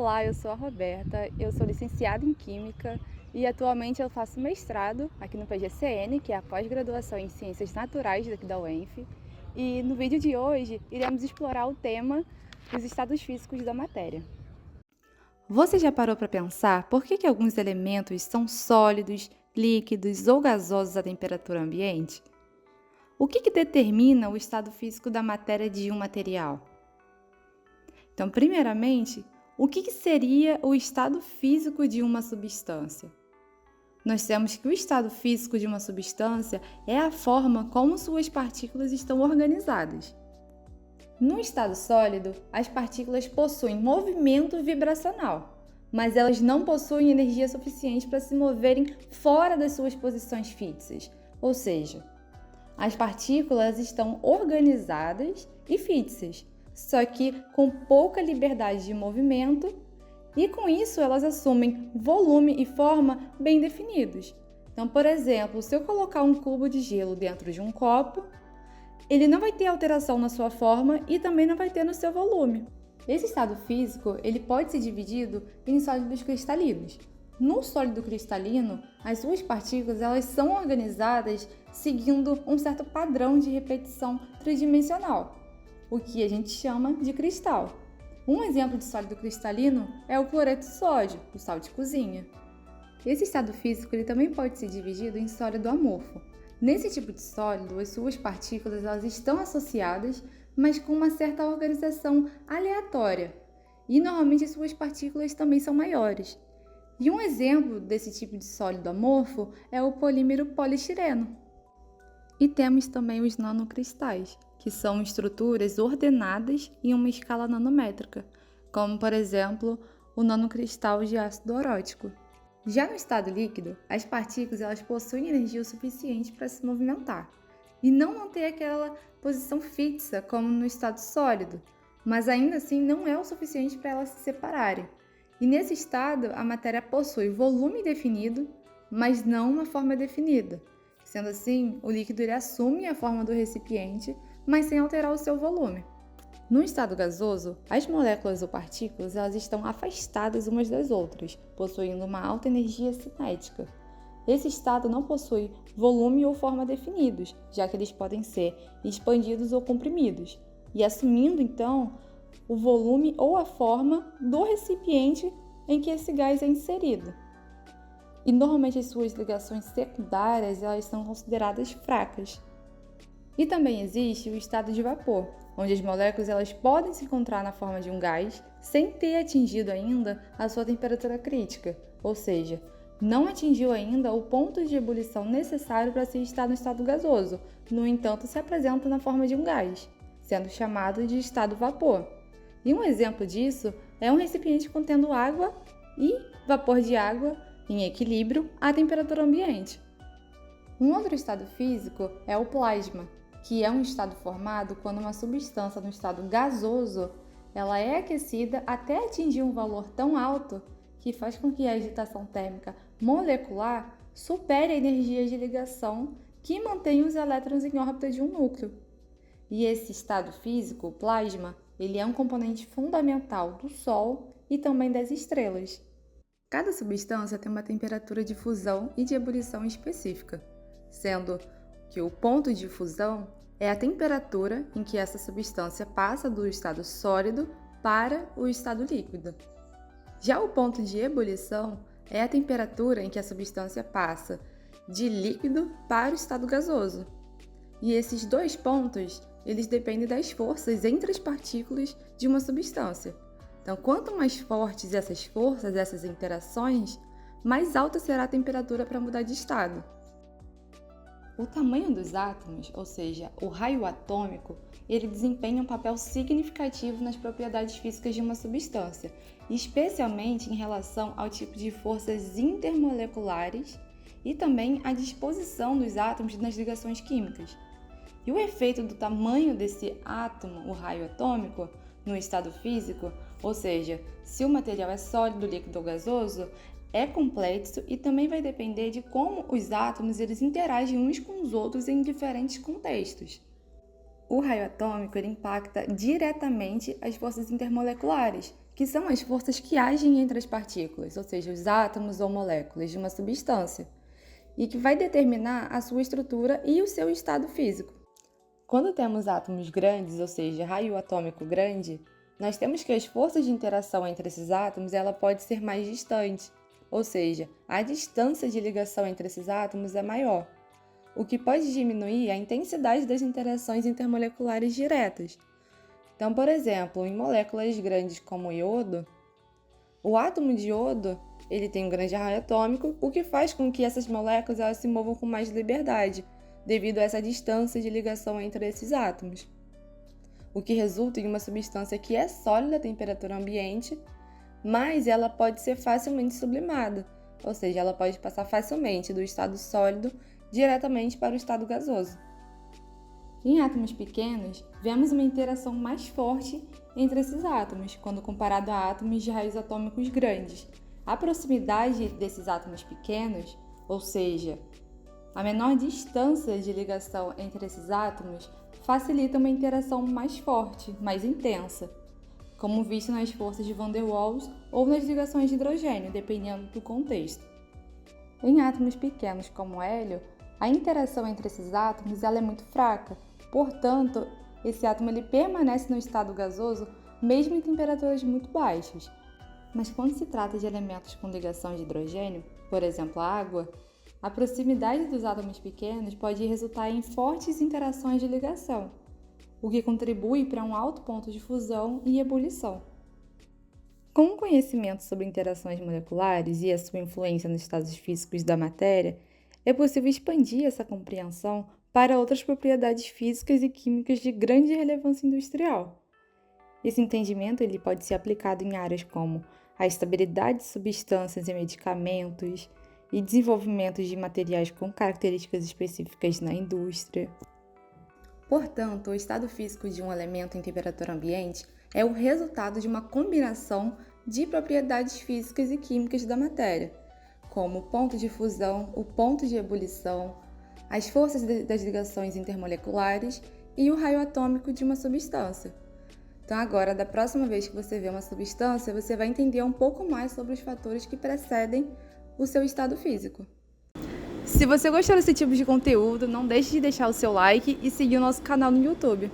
Olá, eu sou a Roberta, eu sou licenciada em Química e atualmente eu faço mestrado aqui no PGCN, que é a pós-graduação em Ciências Naturais daqui da UENF. E no vídeo de hoje iremos explorar o tema dos estados físicos da matéria. Você já parou para pensar por que alguns elementos são sólidos, líquidos ou gasosos à temperatura ambiente? O que determina o estado físico da matéria de um material? Então, primeiramente, o que seria o estado físico de uma substância? Nós temos que o estado físico de uma substância é a forma como suas partículas estão organizadas. No estado sólido, as partículas possuem movimento vibracional, mas elas não possuem energia suficiente para se moverem fora das suas posições fixas, ou seja, as partículas estão organizadas e fixas, só que com pouca liberdade de movimento, e com isso elas assumem volume e forma bem definidos. Então, por exemplo, se eu colocar um cubo de gelo dentro de um copo, ele não vai ter alteração na sua forma e também não vai ter no seu volume. Esse estado físico ele pode ser dividido em sólidos cristalinos. No sólido cristalino, as suas partículas elas são organizadas seguindo um certo padrão de repetição tridimensional, o que a gente chama de cristal. Um exemplo de sólido cristalino é o cloreto de sódio, o sal de cozinha. Esse estado físico ele também pode ser dividido em sólido amorfo. Nesse tipo de sólido, as suas partículas elas estão associadas, mas com uma certa organização aleatória, e normalmente as suas partículas também são maiores. E um exemplo desse tipo de sólido amorfo é o polímero poliestireno. E temos também os nanocristais, que são estruturas ordenadas em uma escala nanométrica, como, por exemplo, o nanocristal de ácido orótico. Já no estado líquido, as partículas elas possuem energia o suficiente para se movimentar e não manter aquela posição fixa como no estado sólido, mas ainda assim não é o suficiente para elas se separarem. E nesse estado, a matéria possui volume definido, mas não uma forma definida. Sendo assim, o líquido ele assume a forma do recipiente, mas sem alterar o seu volume. No estado gasoso, as moléculas ou partículas elas estão afastadas umas das outras, possuindo uma alta energia cinética. Esse estado não possui volume ou forma definidos, já que eles podem ser expandidos ou comprimidos, e assumindo então o volume ou a forma do recipiente em que esse gás é inserido. E normalmente as suas ligações secundárias elas são consideradas fracas. E também existe o estado de vapor, onde as moléculas elas podem se encontrar na forma de um gás sem ter atingido ainda a sua temperatura crítica, ou seja, não atingiu ainda o ponto de ebulição necessário para se estar no estado gasoso, no entanto se apresenta na forma de um gás, sendo chamado de estado vapor. E um exemplo disso é um recipiente contendo água e vapor de água em equilíbrio à temperatura ambiente. Um outro estado físico é o plasma, que é um estado formado quando uma substância no estado gasoso ela é aquecida até atingir um valor tão alto que faz com que a agitação térmica molecular supere a energia de ligação que mantém os elétrons em órbita de um núcleo. E esse estado físico, o plasma, ele é um componente fundamental do Sol e também das estrelas. Cada substância tem uma temperatura de fusão e de ebulição específica, sendo que o ponto de fusão é a temperatura em que essa substância passa do estado sólido para o estado líquido. Já o ponto de ebulição é a temperatura em que a substância passa de líquido para o estado gasoso. E esses dois pontos, eles dependem das forças entre as partículas de uma substância. Então, quanto mais fortes essas forças, essas interações, mais alta será a temperatura para mudar de estado. O tamanho dos átomos, ou seja, o raio atômico, ele desempenha um papel significativo nas propriedades físicas de uma substância, especialmente em relação ao tipo de forças intermoleculares e também à disposição dos átomos nas ligações químicas. E o efeito do tamanho desse átomo, o raio atômico, no estado físico, ou seja, se o material é sólido, líquido ou gasoso, é complexo e também vai depender de como os átomos eles interagem uns com os outros em diferentes contextos. O raio atômico ele impacta diretamente as forças intermoleculares, que são as forças que agem entre as partículas, ou seja, os átomos ou moléculas de uma substância, e que vai determinar a sua estrutura e o seu estado físico. Quando temos átomos grandes, ou seja, raio atômico grande, nós temos que as forças de interação entre esses átomos ela pode ser mais distante, ou seja, a distância de ligação entre esses átomos é maior, o que pode diminuir a intensidade das interações intermoleculares diretas. Então, por exemplo, em moléculas grandes como o iodo, o átomo de iodo ele tem um grande raio atômico, o que faz com que essas moléculas elas se movam com mais liberdade, devido a essa distância de ligação entre esses átomos, o que resulta em uma substância que é sólida à temperatura ambiente, mas ela pode ser facilmente sublimada, ou seja, ela pode passar facilmente do estado sólido diretamente para o estado gasoso. Em átomos pequenos, vemos uma interação mais forte entre esses átomos, quando comparado a átomos de raios atômicos grandes. A proximidade desses átomos pequenos, ou seja, a menor distância de ligação entre esses átomos, facilita uma interação mais forte, mais intensa, como visto nas forças de Van der Waals ou nas ligações de hidrogênio, dependendo do contexto. Em átomos pequenos como o hélio, a interação entre esses átomos ela é muito fraca, portanto, esse átomo ele permanece no estado gasoso mesmo em temperaturas muito baixas. Mas quando se trata de elementos com ligação de hidrogênio, por exemplo a água, a proximidade dos átomos pequenos pode resultar em fortes interações de ligação, o que contribui para um alto ponto de fusão e ebulição. Com o conhecimento sobre interações moleculares e a sua influência nos estados físicos da matéria, é possível expandir essa compreensão para outras propriedades físicas e químicas de grande relevância industrial. Esse entendimento ele pode ser aplicado em áreas como a estabilidade de substâncias e medicamentos e desenvolvimento de materiais com características específicas na indústria. Portanto, o estado físico de um elemento em temperatura ambiente é o resultado de uma combinação de propriedades físicas e químicas da matéria, como o ponto de fusão, o ponto de ebulição, as forças das ligações intermoleculares e o raio atômico de uma substância. Então agora, da próxima vez que você vê uma substância, você vai entender um pouco mais sobre os fatores que precedem o seu estado físico. Se você gostou desse tipo de conteúdo, não deixe de deixar o seu like e seguir o nosso canal no YouTube.